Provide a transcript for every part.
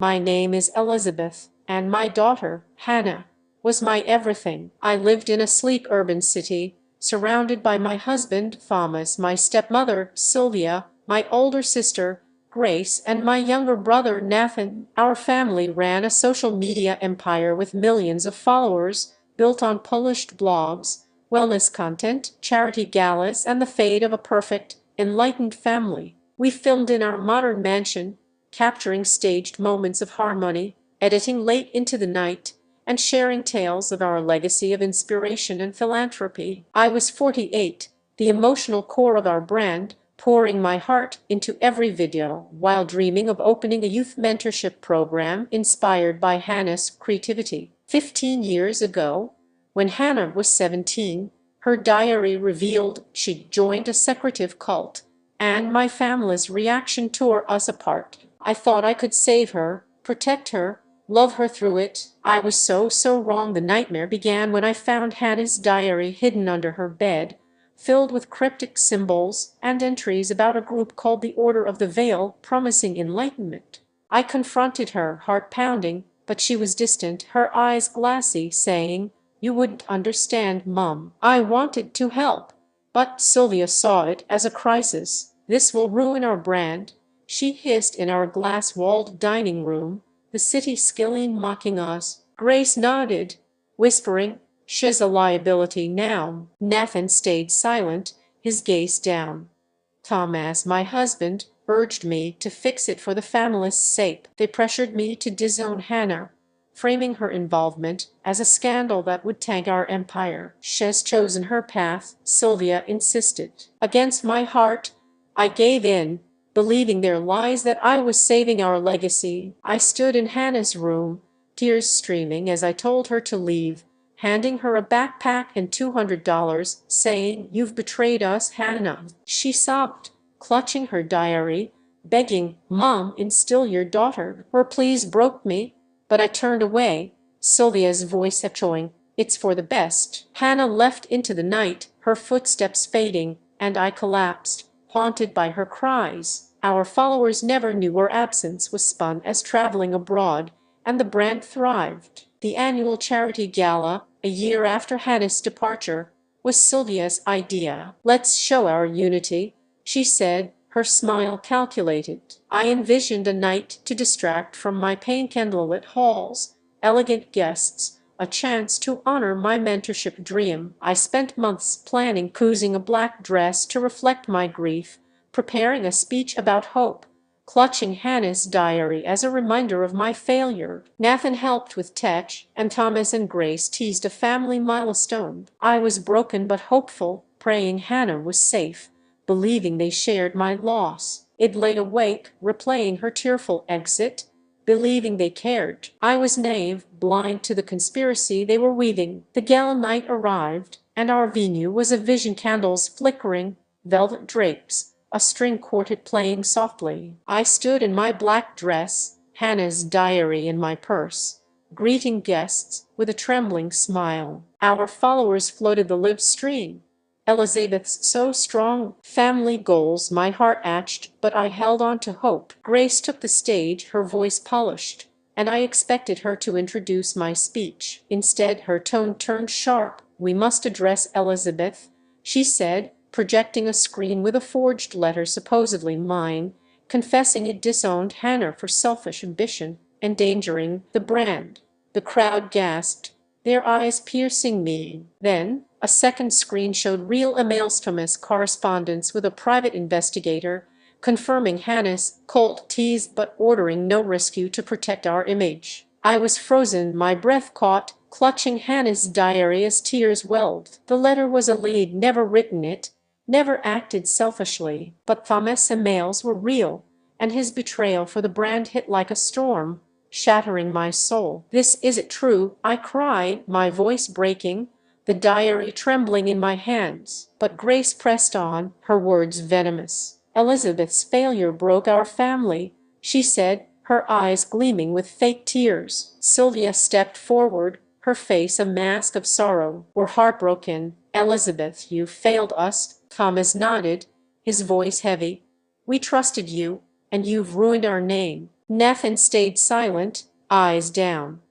My name is Elizabeth, and my daughter, Hannah, was my everything. I lived in a sleek urban city, surrounded by my husband, Thomas, my stepmother, Sylvia, my older sister, Grace, and my younger brother, Nathan. Our family ran a social media empire with millions of followers, built on polished blogs, wellness content, charity galas, and the fate of a perfect, enlightened family. We filmed in our modern mansion, capturing staged moments of harmony, editing late into the night, and sharing tales of our legacy of inspiration and philanthropy. I was 48, the emotional core of our brand, pouring my heart into every video while dreaming of opening a youth mentorship program inspired by Hannah's creativity. 15 years ago, when Hannah was 17, her diary revealed she'd joined a secretive cult, and my family's reaction tore us apart. I thought I could save her, protect her, love her through it. I was so wrong. The nightmare began when I found Hannah's diary hidden under her bed, filled with cryptic symbols and entries about a group called the Order of the Veil, promising enlightenment. I confronted her, heart pounding, but she was distant, her eyes glassy, saying, "You wouldn't understand, Mum." I wanted to help, but Sylvia saw it as a crisis. "This will ruin our brand," she hissed in our glass-walled dining room, the city skilling mocking us. Grace nodded, whispering, "She's a liability now." Nathan stayed silent, his gaze down. Thomas, my husband, urged me to fix it for the family's sake. They pressured me to disown Hannah, framing her involvement as a scandal that would tank our empire. "She's chosen her path," Sylvia insisted. Against my heart, I gave in, believing their lies that I was saving our legacy. I stood in Hannah's room, tears streaming as I told her to leave, handing her a backpack and $200, saying, "You've betrayed us, Hannah." She sobbed, clutching her diary, begging, "Mom, instill your daughter." Her pleas broke me, but I turned away, Sylvia's voice echoing, "It's for the best." Hannah left into the night, her footsteps fading, and I collapsed, haunted by her cries. Our followers never knew our absence was spun as traveling abroad, and the brand thrived. The annual charity gala, a year after Hannah's departure, was Sylvia's idea. "Let's show our unity," she said, her smile calculated. I envisioned a night to distract from my pain, candlelit halls, elegant guests, a chance to honor my mentorship dream. I spent months planning, choosing a black dress to reflect my grief, preparing a speech about hope, clutching Hannah's diary as a reminder of my failure. Nathan helped with tech, and Thomas and Grace teased a family milestone. I was broken but hopeful, praying Hannah was safe, believing they shared my loss. It lay awake, replaying her tearful exit, believing they cared. I was naive, blind to the conspiracy they were weaving. The gala night arrived, and our venue was a vision, candles flickering, velvet drapes, a string quartet playing softly. I stood in my black dress, Hannah's diary in my purse, greeting guests with a trembling smile. Our followers floated the live stream. Elizabeth's so strong, family goals, my heart ached, but I held on to hope. Grace took the stage, her voice polished, and I expected her to introduce my speech. Instead, her tone turned sharp. "We must address Elizabeth," she said, projecting a screen with a forged letter supposedly mine, confessing it disowned Hannah for selfish ambition, endangering the brand. The crowd gasped, their eyes piercing me. Then, a second screen showed real emails from his correspondence with a private investigator, confirming Hannah's cold tease but ordering no rescue to protect our image. I was frozen, my breath caught, clutching Hannah's diary as tears welled. The letter was a lead, never written it, never acted selfishly, but Thomas' emails were real, and his betrayal for the brand hit like a storm, shattering my soul. Is it true?" I cried, my voice breaking, the diary trembling in my hands. But Grace pressed on, her words venomous. "Elizabeth's failure broke our family," she said, her eyes gleaming with fake tears. Sylvia stepped forward, her face a mask of sorrow. "We're heartbroken, Elizabeth, you failed us." Thomas nodded, his voice heavy. "We trusted you, and you've ruined our name." Nathan stayed silent, eyes down.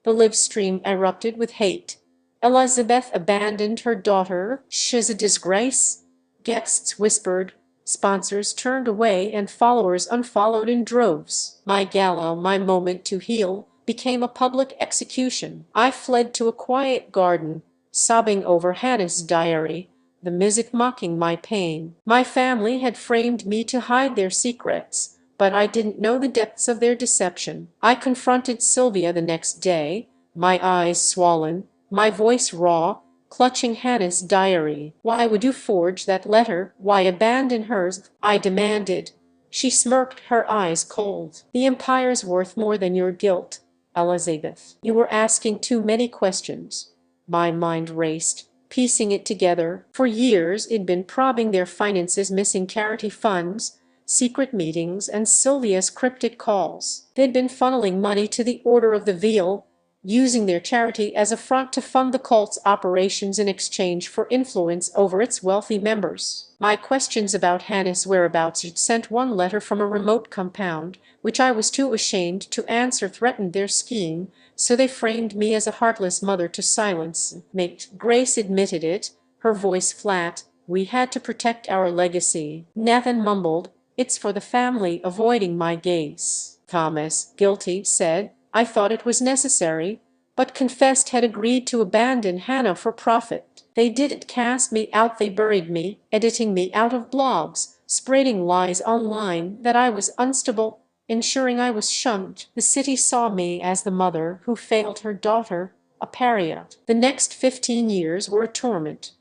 The live stream erupted with hate. Elizabeth abandoned her daughter. She's a disgrace. Guests whispered, sponsors turned away, and followers unfollowed in droves. My gala, my moment to heal, became a public execution. I fled to a quiet garden, sobbing over Hannah's diary, the music mocking my pain. My family had framed me to hide their secrets, but I didn't know the depths of their deception. I confronted Sylvia the next day, my eyes swollen, my voice raw, clutching Hannah's diary. "Why would you forge that letter? Why abandon hers?" I demanded. She smirked, her eyes cold. "The empire's worth more than your guilt, Elizabeth. You were asking too many questions." My mind raced, piecing it together. For years it'd been probing their finances, missing charity funds, secret meetings, and Sylvia's cryptic calls. They'd been funneling money to the Order of the Veil, using their charity as a front to fund the cult's operations in exchange for influence over its wealthy members. My questions about Hannah's whereabouts had sent one letter from a remote compound, which I was too ashamed to answer, threatened their scheme, so they framed me as a heartless mother to silence. Mate, Grace admitted it, her voice flat. "We had to protect our legacy." Nathan mumbled, "It's for the family," avoiding my gaze. Thomas, guilty, said, "I thought it was necessary," but confessed had agreed to abandon Hannah for profit. They didn't cast me out, they buried me, editing me out of blogs, spreading lies online that I was unstable, ensuring I was shunned. The city saw me as the mother who failed her daughter, a pariah. The next 15 years were a torment.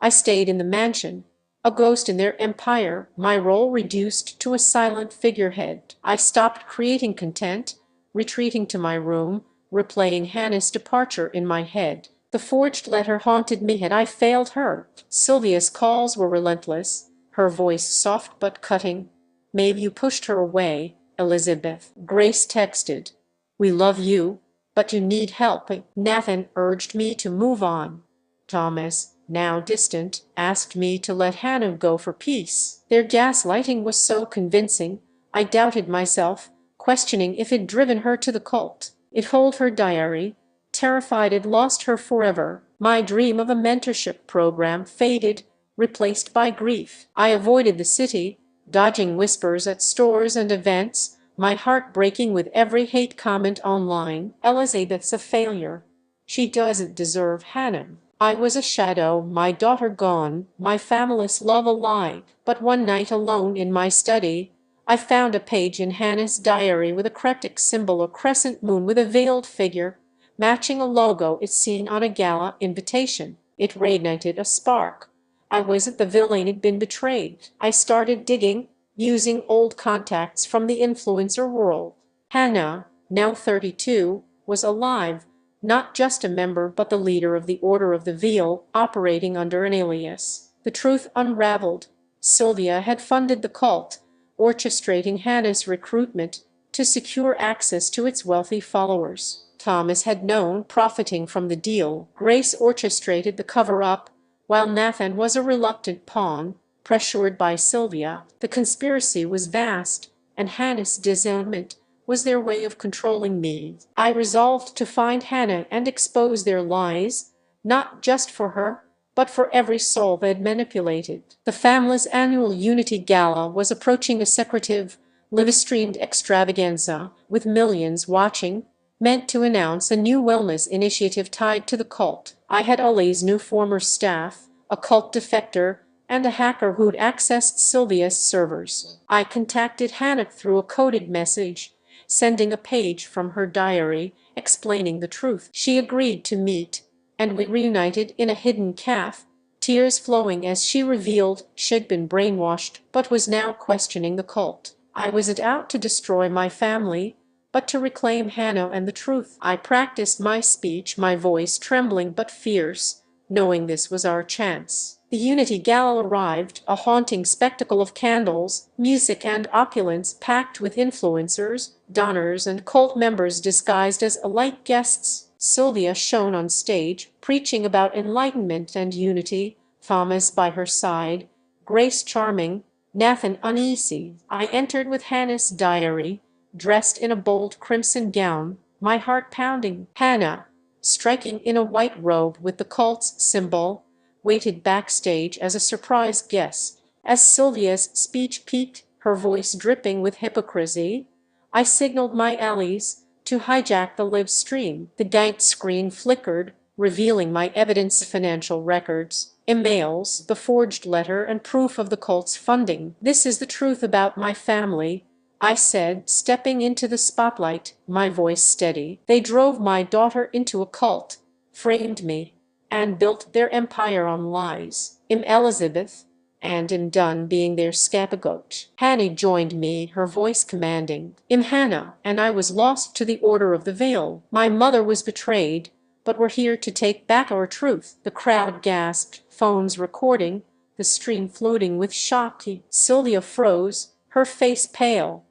I stayed in the mansion, a ghost in their empire, my role reduced to a silent figurehead. I stopped creating content, retreating to my room, replaying Hannah's departure in my head. The forged letter haunted me. Had I failed her? Sylvia's calls were relentless, her voice soft but cutting. "Maybe you pushed her away, Elizabeth." Grace texted, "We love you, but you need help." Nathan urged me to move on. Thomas, now distant, asked me to let Hannah go for peace. Their gaslighting was so convincing, I doubted myself, questioning if it'd driven her to the cult. It held her diary, terrified I'd lost her forever. My dream of a mentorship program faded, replaced by grief. I avoided the city, dodging whispers at stores and events, my heart breaking with every hate comment online. "Elizabeth's a failure. She doesn't deserve Hannah." I was a shadow, my daughter gone, my family's love a lie. But one night alone in my study, I found a page in Hannah's diary with a cryptic symbol, a crescent moon with a veiled figure, matching a logo it seen on a gala invitation. It reignited a spark. I wasn't the villain, had been betrayed. I started digging, using old contacts from the influencer world. Hannah, now 32, was alive, not just a member but the leader of the Order of the Veil, operating under an alias. The truth unraveled. Sylvia had funded the cult, orchestrating Hannah's recruitment to secure access to its wealthy followers. Thomas had known, profiting from the deal. Grace orchestrated the cover-up, while Nathan was a reluctant pawn, pressured by Sylvia. The conspiracy was vast, and Hannah's disownment was their way of controlling me. I resolved to find Hannah and expose their lies, not just for her, but for every soul they'd manipulated. The family's annual Unity Gala was approaching, a secretive, live-streamed extravaganza, with millions watching, meant to announce a new wellness initiative tied to the cult. I had Ollie's new former staff, a cult defector, and a hacker who'd accessed Sylvia's servers. I contacted Hannah through a coded message, sending a page from her diary, explaining the truth. She agreed to meet, and we reunited in a hidden cafe, tears flowing as she revealed she'd been brainwashed but was now questioning the cult. I wasn't out to destroy my family, but to reclaim Hannah and the truth. I practiced my speech, my voice trembling but fierce, knowing this was our chance. The Unity Gala arrived, a haunting spectacle of candles, music and opulence, packed with influencers, donors and cult members disguised as elite guests. Sylvia shone on stage, preaching about enlightenment and unity, Thomas by her side, Grace charming, Nathan uneasy. I entered with Hannah's diary, dressed in a bold crimson gown, my heart pounding. Hannah, striking in a white robe with the cult's symbol, waited backstage as a surprise guest. As Sylvia's speech peaked, her voice dripping with hypocrisy, I signaled my allies to hijack the live stream. The ganked screen flickered, revealing my evidence, financial records, emails, the forged letter, and proof of the cult's funding. "This is the truth about my family," I said, stepping into the spotlight, my voice steady. "They drove my daughter into a cult, framed me, and built their empire on lies. Elizabeth, and done being their scapegoat." Hannah joined me, her voice commanding. Hannah, and I was lost to the Order of the Veil. My mother was betrayed, but we're here to take back our truth. The crowd gasped, phones recording, the stream floating with shock. Sylvia froze, her face pale.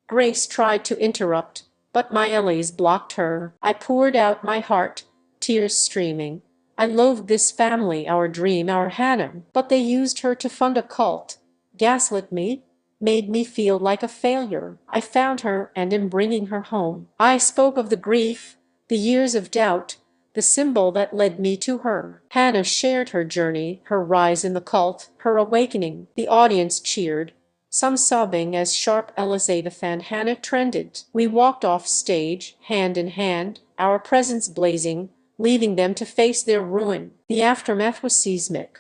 Grace tried to interrupt, but my allies blocked her. I poured out my heart, tears streaming. I loathed this family, our dream, our Hannah, but they used her to fund a cult, gaslit me, made me feel like a failure. I found her and am bringing her home. I spoke of the grief, the years of doubt, the symbol that led me to her. Hannah shared her journey, her rise in the cult, her awakening. The audience cheered, some sobbing as sharp Elizabeth and Hannah trended. We walked off stage, hand in hand, our presence blazing, leaving them to face their ruin. The aftermath was seismic.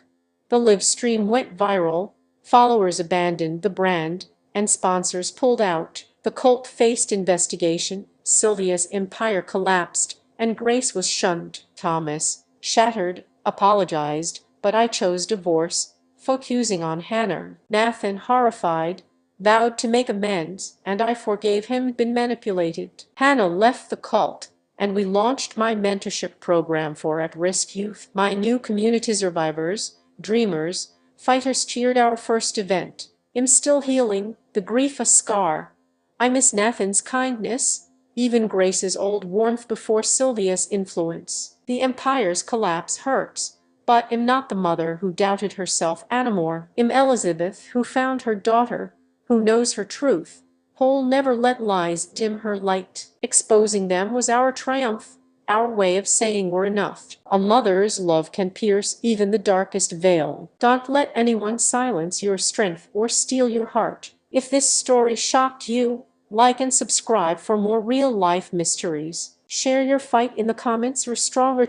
The live stream went viral, followers abandoned the brand, and sponsors pulled out. The cult faced investigation, Sylvia's empire collapsed, and Grace was shunned. Thomas, shattered, apologized, but I chose divorce, focusing on Hannah. Nathan, horrified, vowed to make amends, and I forgave him. Been manipulated. Hannah left the cult, and we launched my mentorship program for at-risk youth. My new community survivors, dreamers, fighters cheered our first event. I'm still healing, the grief a scar. I miss Nathan's kindness, even Grace's old warmth before Sylvia's influence. The empire's collapse hurts, but I'm not the mother who doubted herself anymore. I'm Elizabeth, who found her daughter, who knows her truth. Who'll never let lies dim her light. Exposing them was our triumph, our way of saying we're enough. A mother's love can pierce even the darkest veil. Don't let anyone silence your strength or steal your heart. If this story shocked you, like and subscribe for more real-life mysteries. Share your fight in the comments. We're stronger